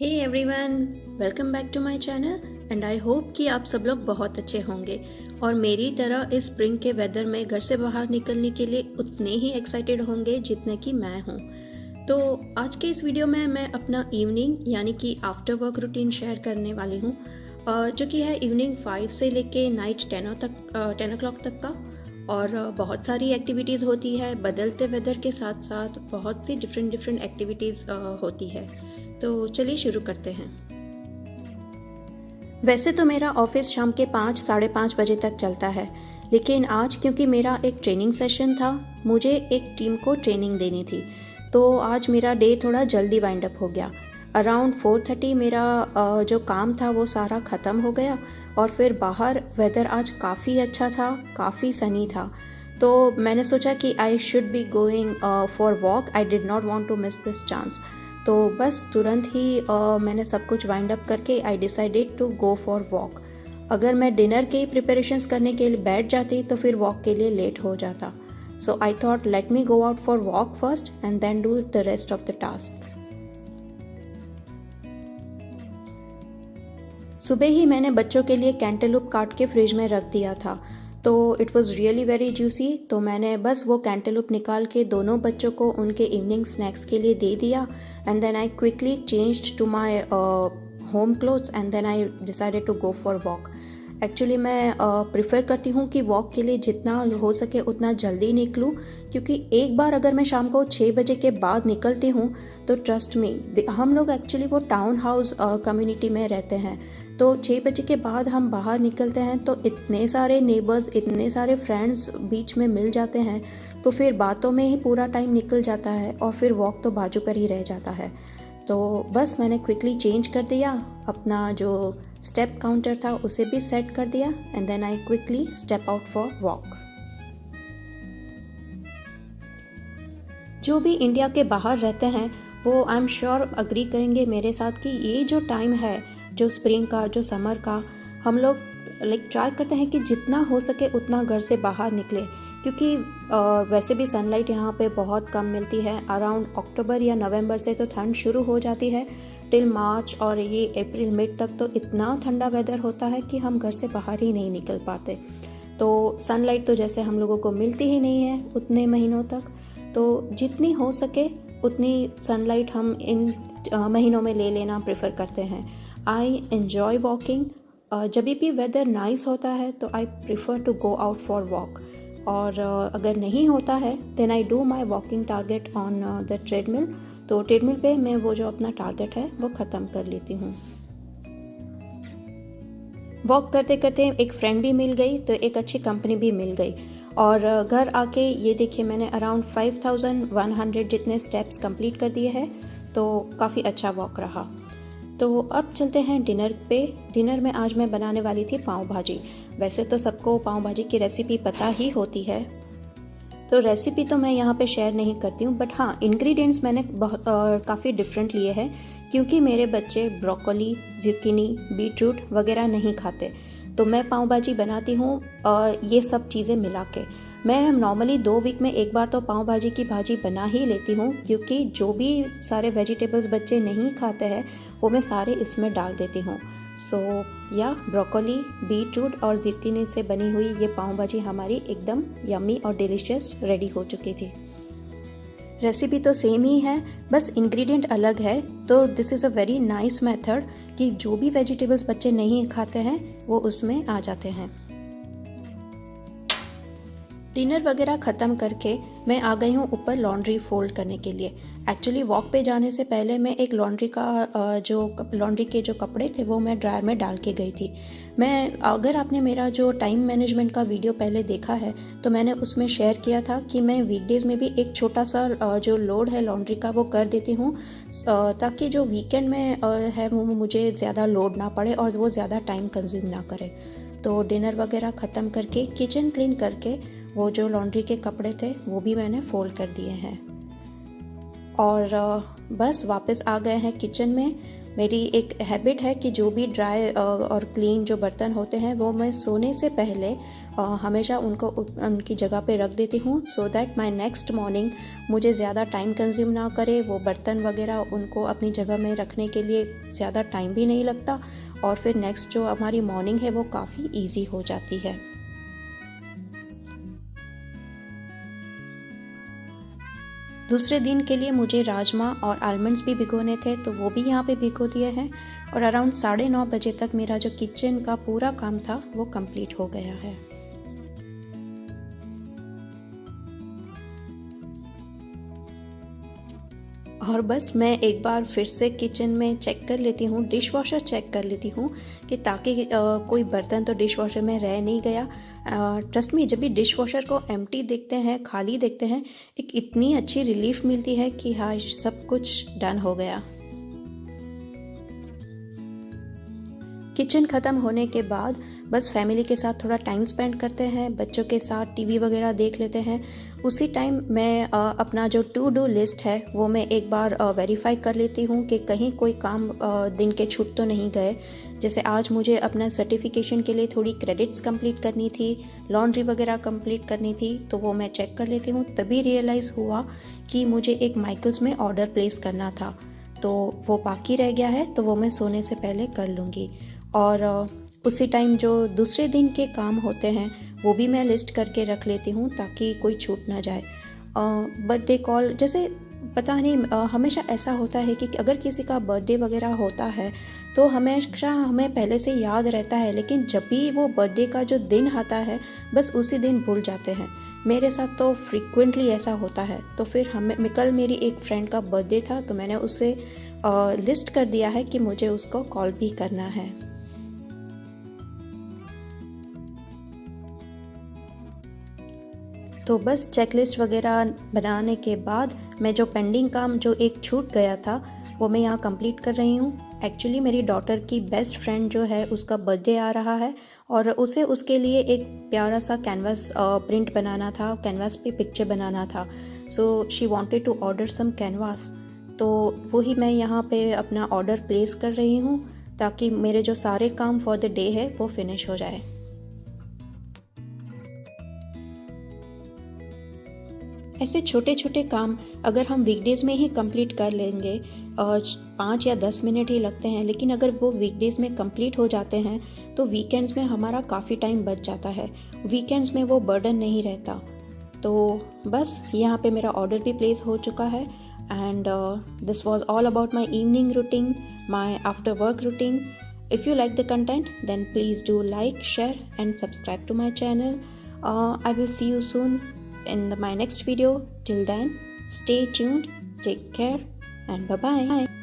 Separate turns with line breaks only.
Hey everyone, welcome back to my channel and I hope कि आप सब लोग बहुत अच्छे होंगे और मेरी तरह इस स्प्रिंग के वेदर में घर से बाहर निकलने के लिए उतने ही एक्साइटेड होंगे जितने कि मैं हूँ। तो आज के इस वीडियो में मैं अपना इवनिंग यानी कि आफ्टर वर्क रूटीन शेयर करने वाली हूँ, जो कि है इवनिंग 5 से लेके नाइट 10 o'clock तक का। और बहुत सारी एक्टिविटीज़ होती है, बदलते वेदर के साथ साथ बहुत सी डिफरेंट एक्टिविटीज़ होती है। तो चलिए शुरू करते हैं। वैसे तो मेरा ऑफिस शाम के 5 साढ़े 5 बजे तक चलता है, लेकिन आज क्योंकि मेरा एक ट्रेनिंग सेशन था, मुझे एक टीम को ट्रेनिंग देनी थी, तो आज मेरा डे थोड़ा जल्दी वाइंड अप हो गया। अराउंड 4:30 मेरा जो काम था वो सारा ख़त्म हो गया और फिर बाहर वेदर आज काफ़ी अच्छा था, काफ़ी सनी था। तो मैंने सोचा कि I should be going for walk, I did not want to miss this chance. तो बस तुरंत ही मैंने सब कुछ वाइंड अप करके I decided to go for walk. अगर मैं डिनर के प्रिपरेशंस करने के लिए बैठ जाती तो फिर वॉक के लिए लेट हो जाता। So I thought let me go out for walk first and then do the rest of the task. सुबह ही मैंने बच्चों के लिए कैंटेलूप काट के फ्रिज में रख दिया था, तो it was really very juicy. तो मैंने बस वो कैंटेलूप निकाल के दोनों बच्चों को उनके इवनिंग स्नैक्स के लिए दे दिया and then I quickly changed to my home clothes and then I decided to go for walk. Actually मैं प्रिफ़र करती हूँ कि वॉक के लिए जितना हो सके उतना जल्दी निकलूँ, क्योंकि एक बार अगर मैं शाम को 6 बजे के बाद निकलती हूँ तो ट्रस्ट मी, हम लोग एक्चुअली वो टाउन हाउस कम्युनिटी में रहते हैं, तो 6 बजे के बाद हम बाहर निकलते हैं तो इतने सारे नेबर्स, इतने सारे फ्रेंड्स बीच में मिल जाते हैं, तो फिर बातों में ही पूरा टाइम निकल जाता है और फिर वॉक तो बाजू पर ही रह जाता है। तो बस मैंने क्विकली चेंज कर दिया, अपना जो स्टेप काउंटर था उसे भी सेट कर दिया and then I quickly step out for walk. जो भी इंडिया के बाहर रहते हैं वो आई एम श्योर अग्री करेंगे मेरे साथ कि ये जो टाइम है, जो स्प्रिंग का, जो समर का, हम लोग ट्राई करते हैं कि जितना हो सके उतना घर से बाहर निकले, क्योंकि वैसे भी सनलाइट यहाँ पे बहुत कम मिलती है। अराउंड अक्टूबर या नवंबर से तो ठंड शुरू हो जाती है टिल मार्च, और ये अप्रैल मिड तक तो इतना ठंडा वेदर होता है कि हम घर से बाहर ही नहीं निकल पाते। तो सनलाइट तो जैसे हम लोगों को मिलती ही नहीं है उतने महीनों तक, तो जितनी हो सके उतनी सनलाइट हम इन महीनों में ले लेना प्रेफर करते हैं। I enjoy walking. जब भी वेदर नाइस होता है तो I prefer to go out for walk, और अगर नहीं होता है then I do my walking target on the treadmill. तो ट्रेडमिल पे मैं वो जो अपना टारगेट है वो ख़त्म कर लेती हूँ। वॉक करते करते एक फ्रेंड भी मिल गई, तो एक अच्छी कंपनी भी मिल गई, और घर आके ये देखिए मैंने अराउंड 5100 जितने स्टेप्स कंप्लीट कर दिए हैं, तो काफ़ी अच्छा वॉक रहा। तो अब चलते हैं डिनर पे। डिनर में आज मैं बनाने वाली थी पाव भाजी। वैसे तो सबको पाव भाजी की रेसिपी पता ही होती है, तो रेसिपी तो मैं यहाँ पे शेयर नहीं करती हूँ, बट हाँ इंग्रेडिएंट्स मैंने काफ़ी डिफरेंट लिए हैं, क्योंकि मेरे बच्चे ब्रोकोली, ज़ुकीनी, बीटरूट वगैरह नहीं खाते। तो मैं पाव भाजी बनाती हूँ ये सब चीज़ें मिला के। मैं नॉर्मली 2 वीक में एक बार तो पाव भाजी की भाजी बना ही लेती हूँ, क्योंकि जो भी सारे वेजिटेबल्स बच्चे नहीं खाते हैं वो मैं सारे इसमें डाल देती हूँ। सो या ब्रोकोली, बीटरूट और ज़ुकीनी से बनी हुई ये पाव भाजी हमारी एकदम यम्मी और डिलीशियस रेडी हो चुकी थी। रेसिपी तो सेम ही है, बस इंग्रेडिएंट अलग है। तो this is a very nice method कि जो भी वेजिटेबल्स बच्चे नहीं खाते हैं वो उसमें आ जाते हैं। डिनर वगैरह ख़त्म करके मैं आ गई हूँ ऊपर लॉन्ड्री फोल्ड करने के लिए। एक्चुअली वॉक पे जाने से पहले मैं एक लॉन्ड्री के जो कपड़े थे वो मैं ड्रायर में डाल के गई थी। अगर आपने मेरा जो टाइम मैनेजमेंट का वीडियो पहले देखा है तो मैंने उसमें शेयर किया था कि मैं वीकडेज़ में भी एक छोटा सा जो लोड है लॉन्ड्री का वो कर देती हूँ, ताकि जो वीकेंड में है वो मुझे ज़्यादा लोड ना पड़े और वो ज़्यादा टाइम कंज्यूम ना करे। तो डिनर वगैरह ख़त्म करके किचन क्लीन करके वो जो लॉन्ड्री के कपड़े थे वो भी मैंने फोल्ड कर दिए हैं, और बस वापस आ गए हैं किचन में। मेरी एक हैबिट है कि जो भी ड्राई और क्लीन जो बर्तन होते हैं वो मैं सोने से पहले हमेशा उनको उनकी जगह पे रख देती हूँ, so that my next morning मुझे ज़्यादा टाइम कंज्यूम ना करे। वो बर्तन वगैरह उनको अपनी जगह में रखने के लिए ज़्यादा टाइम भी नहीं लगता और फिर नेक्स्ट जो हमारी मॉर्निंग है वो काफ़ी ईजी हो जाती है। दूसरे दिन के लिए मुझे राजमा और आलमंड्स भी भिगोने थे, तो वो भी यहाँ पे भिगो दिए हैं और अराउंड 9:30 बजे तक मेरा जो किचन का पूरा काम था वो कंप्लीट हो गया है। और बस मैं एक बार फिर से किचन में चेक कर लेती हूँ, डिश वॉशर चेक कर लेती हूँ कि ताकि कोई बर्तन तो डिश वॉशर में रह नहीं गया। ट्रस्ट मी, जब भी डिश वॉशर को एम्प्टी देखते हैं, खाली देखते हैं, एक इतनी अच्छी रिलीफ मिलती है कि हाँ सब कुछ डन हो गया। किचन ख़त्म होने के बाद बस फैमिली के साथ थोड़ा टाइम स्पेंड करते हैं, बच्चों के साथ टीवी वगैरह देख लेते हैं। उसी टाइम मैं अपना जो टू डू लिस्ट है वो मैं एक बार वेरीफाई कर लेती हूँ कि कहीं कोई काम दिन के छूट तो नहीं गए। जैसे आज मुझे अपना सर्टिफिकेशन के लिए थोड़ी क्रेडिट्स कंप्लीट करनी थी, लॉन्ड्री वगैरह कंप्लीट करनी थी, तो वो मैं चेक कर लेती हूँ। तभी रियलाइज़ हुआ कि मुझे एक माइकल्स में ऑर्डर प्लेस करना था, तो वो बाकी रह गया है, तो वो मैं सोने से पहले कर लूँगी। और उसी टाइम जो दूसरे दिन के काम होते हैं वो भी मैं लिस्ट करके रख लेती हूँ ताकि कोई छूट ना जाए। बर्थडे कॉल, जैसे पता नहीं हमेशा ऐसा होता है कि अगर किसी का बर्थडे वगैरह होता है तो हमेशा हमें पहले से याद रहता है, लेकिन जब भी वो बर्थडे का जो दिन आता है बस उसी दिन भूल जाते हैं। मेरे साथ तो फ्रीक्वेंटली ऐसा होता है। तो फिर कल मेरी एक फ्रेंड का बर्थडे था, तो मैंने उससे लिस्ट कर दिया है कि मुझे उसको कॉल भी करना है। तो बस चेकलिस्ट वगैरह बनाने के बाद मैं जो पेंडिंग काम जो एक छूट गया था वो मैं यहाँ कंप्लीट कर रही हूँ। एक्चुअली मेरी डॉटर की बेस्ट फ्रेंड जो है उसका बर्थडे आ रहा है और उसे उसके लिए एक प्यारा सा कैनवास प्रिंट बनाना था, कैनवास पे पिक्चर बनाना था। So she wanted to order some canvas, तो वही मैं यहाँ पे अपना ऑर्डर प्लेस कर रही हूँ ताकि मेरे जो सारे काम फॉर द डे है वो फिनिश हो जाए। ऐसे छोटे छोटे काम अगर हम वीकडेज़ में ही कंप्लीट कर लेंगे और 5 या 10 मिनट ही लगते हैं, लेकिन अगर वो वीकडेज़ में कंप्लीट हो जाते हैं तो वीकेंड्स में हमारा काफ़ी टाइम बच जाता है। वीकेंड्स में वो बर्डन नहीं रहता। तो बस यहाँ पे मेरा ऑर्डर भी प्लेस हो चुका है and this was all about my evening routine, my after work routine. If you like the content then please do like, share and subscribe to my channel. I will see you soon in my next video. Till then, stay tuned, take care, and bye bye.